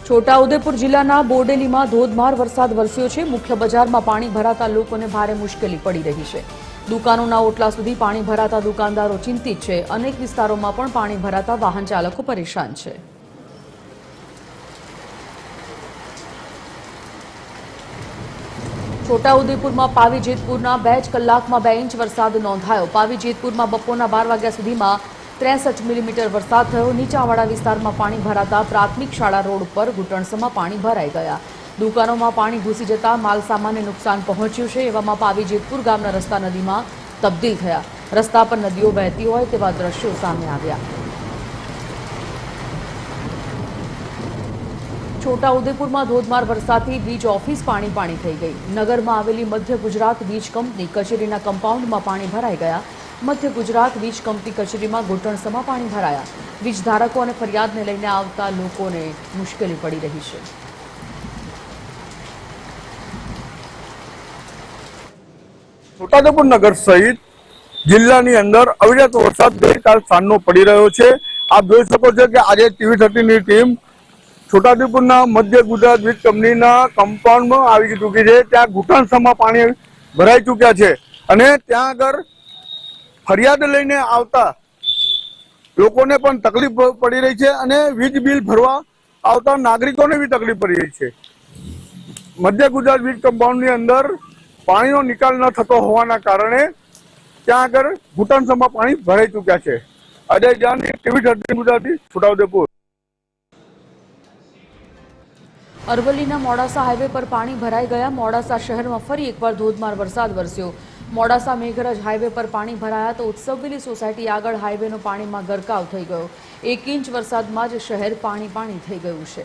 છોટાઉદેપુર જિલ્લાના બોડેલીમાં ધોધમાર વરસાદ વરસ્યો છે। મુખ્ય બજારમાં પાણી ભરાતા લોકોને ભારે મુશ્કેલી પડી રહી છે। દુકાનોના ઓટલા સુધી પાણી ભરાતા દુકાનદારો ચિંતિત છે। અનેક વિસ્તારોમાં પણ પાણી ભરાતા વાહન ચાલકો પરેશાન છે। છોટાઉદેપુરમાં પાવી જેતપુરના 2 કલાકમાં 2 ઇંચ વરસાદ નોંધાયો। પાવી જેતપુરમાં બપોરના 12 વાગ્યા સુધીમાં 63 મિલીમીટર વરસાદ થયો। નીચાણવાળા વિસ્તારમાં પાણી ભરાતા પ્રાથમિક શાળા રોડ પર ઘૂંટણસમાં પાણી ભરાઈ ગયા। દુકાનોમાં પાણી ઘૂસી જતા માલસામાનને નુકસાન પહોંચ્યું છે। એવામાં પાવી જેતપુર ગામના રસ્તા નદીમાં તબદીલ થયા। રસ્તા પર નદીઓ વહેતી હોય તેવા દ્રશ્યો સામે આવ્યા। છોટાઉદેપુરમાં ધોધમાર વરસાદથી વીજ ઓફિસ પાણી થઈ ગઈ। નગરમાં આવેલી મધ્ય ગુજરાત વીજ કંપની કચેરીના કમ્પાઉન્ડમાં પાણી ભરાઈ ગયા। મધ્ય ગુજરાત વીજ કંપની કચેરીમાં ઘૂંટણસમાં પાણી ભરાયા। વીજ ધારકો અને ફરિયાદને લઈને આવતા લોકોને મુશ્કેલી પડી રહી છે। છોટાઉદેપુર નગર સહિત જિલ્લાની અંદર અવિરત વરસાદ ગઈકાલ સાંજનો પડી રહ્યો છે। આપ જોઈ શકો છો કે આજે TV30 ની ટીમ છોટાઉદેપુરના મધ્ય ગુજરાત વીજ કંપનીના કમ્પાઉન્ડમાં આવી ચૂકી છે। ત્યાં ઘૂંટણસમાં પાણી ભરાઈ ચૂક્યા છે અને ત્યાં આગળ ફરિયાદ લઈને આવતા લોકોને પણ તકલીફ પડી રહી છે અને વીજ બિલ ભરવા આવતા નાગરિકોને બી તકલીફ પડી રહી છે। મધ્ય ગુજરાત વીજ કમ્પાઉન્ડની અંદર પાણીનો નિકાલ ન થતો હોવાના કારણે ત્યાં આગળ ઘૂંટણસમાં પાણી ભરાઈ ચૂક્યા છે। અજય જાની, TV30 ગુજરાતી, છોટાઉદેપુર। અરવલ્લીના મોડાસા હાઈવે પર પાણી ભરાઈ ગયા। મોડાસા શહેરમાં ફરી એકવાર ધોધમાર વરસાદ વરસ્યો। મોડાસા મેઘરજ હાઈવે પર પાણી ભરાયા તો ઉત્સવવેલી સોસાયટી આગળ હાઈવેનો પાણીમાં ગરકાવ થઈ ગયો। 1 ઇંચ વરસાદમાં જ શહેર પાણી થઈ ગયું છે।